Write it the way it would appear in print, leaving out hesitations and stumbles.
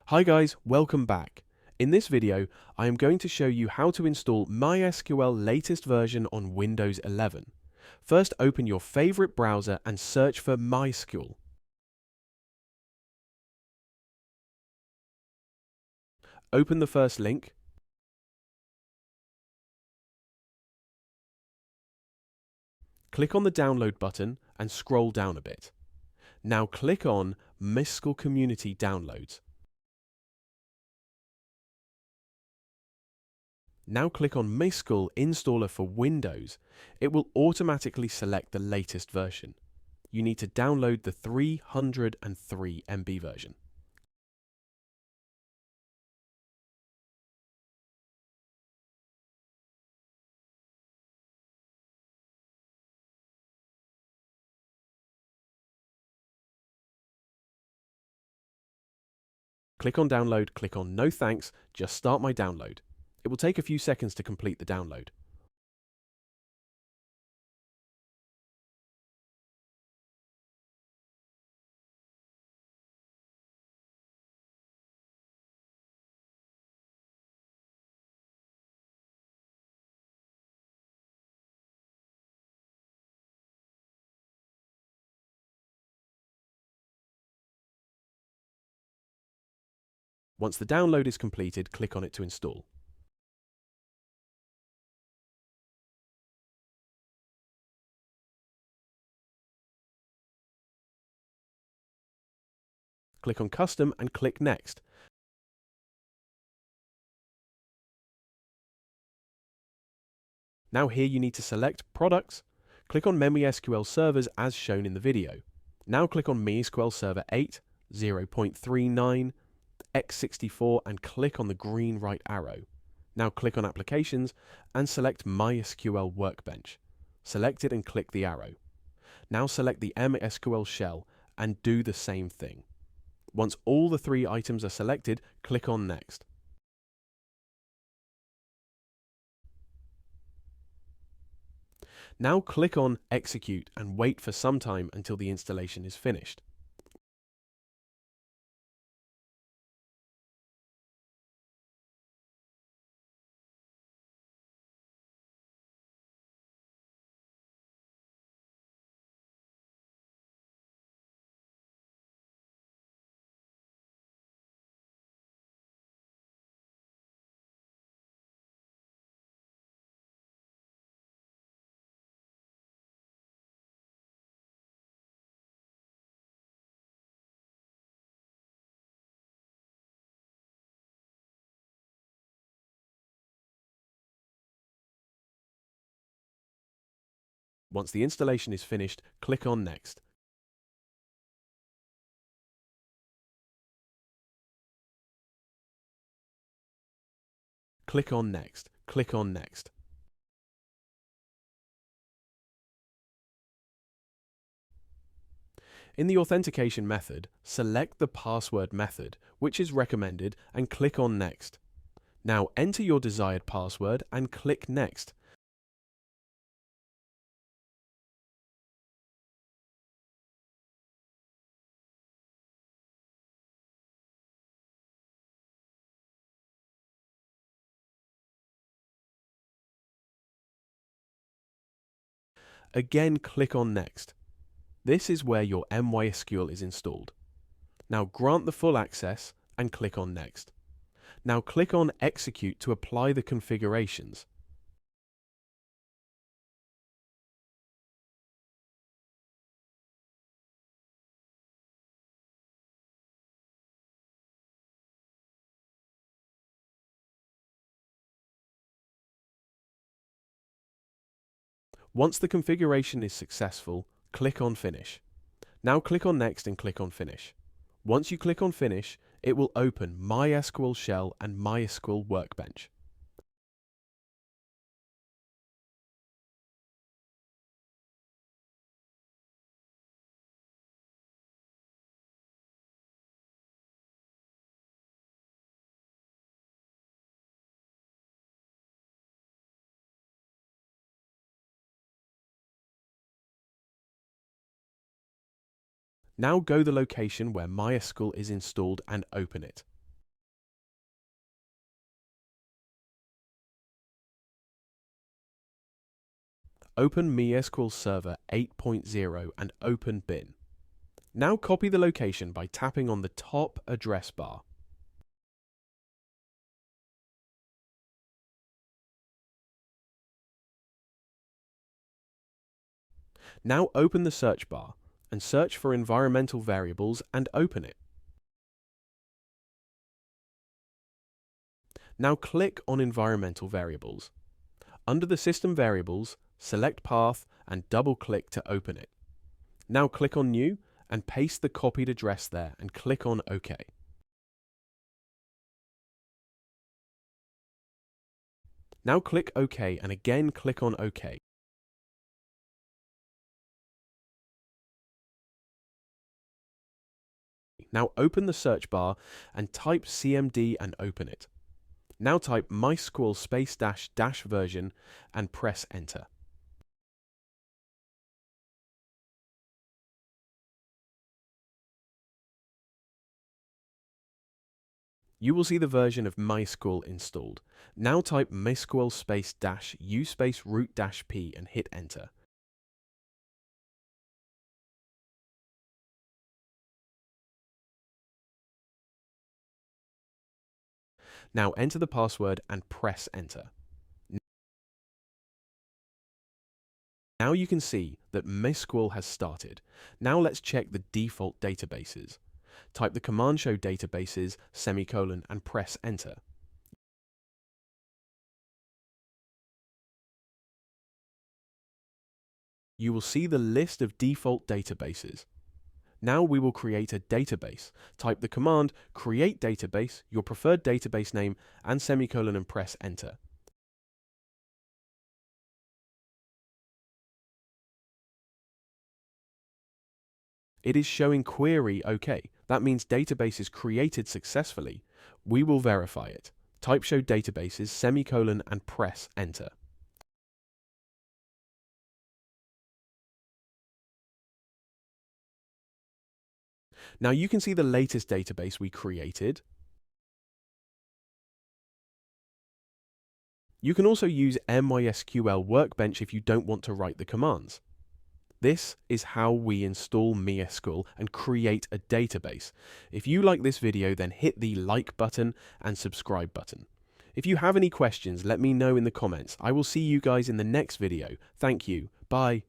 Hi guys, welcome back. In this video, I am going to show you how to install MySQL latest version on Windows 11. First, open your favorite browser and search for MySQL. Open the first link. Click on the download button and scroll down a bit. Now click on MySQL Community Downloads. Now click on MySQL Installer for Windows. It will automatically select the latest version. You need to download the 303 MB version. Click on Download, click on No Thanks, just start my download. It will take a few seconds to complete the download. Once the download is completed, click on it to install. Click on Custom and click Next. Now here you need to select Products. Click on MySQL Servers as shown in the video. Now click on MySQL Server 8.0.40 x64 and click on the green right arrow. Now click on Applications and select MySQL Workbench. Select it and click the arrow. Now select the MySQL shell and do the same thing. Once all the three items are selected, click on Next. Now click on Execute and wait for some time until the installation is finished. Once the installation is finished, click on Next. Click on Next. Click on Next. In the authentication method, select the password method, which is recommended, and click on Next. Now enter your desired password and click Next. Again, click on Next. This is where your MySQL is installed. Now grant the full access and click on Next. Now click on Execute to apply the configurations. Once the configuration is successful, click on Finish. Now click on Next and click on Finish. Once you click on Finish, it will open MySQL Shell and MySQL Workbench. Now go the location where MySQL is installed and open it. Open MySQL Server 8.0 and open bin. Now copy the location by tapping on the top address bar. Now open the search bar and search for environmental variables and open it. Now click on environmental variables. Under the system variables, select path and double-click to open it. Now click on New and paste the copied address there and click on OK. Now click OK and again click on OK. Now open the search bar and type CMD and open it. Now type MySQL -- version and press enter. You will see the version of MySQL installed. Now type MySQL -- root -p and hit enter. Now enter the password and press enter. Now you can see that MySQL has started. Now let's check the default databases. Type the command show databases, semicolon, and press enter. You will see the list of default databases. Now we will create a database. Type the command create database, your preferred database name, and semicolon and press enter. It is showing query OK. That means database is created successfully. We will verify it. Type show databases, semicolon, and press enter. Now you can see the latest database we created. You can also use MySQL Workbench if you don't want to write the commands. This is how we install MySQL and create a database. If you like this video, then hit the like button and subscribe button. If you have any questions, let me know in the comments. I will see you guys in the next video. Thank you. Bye.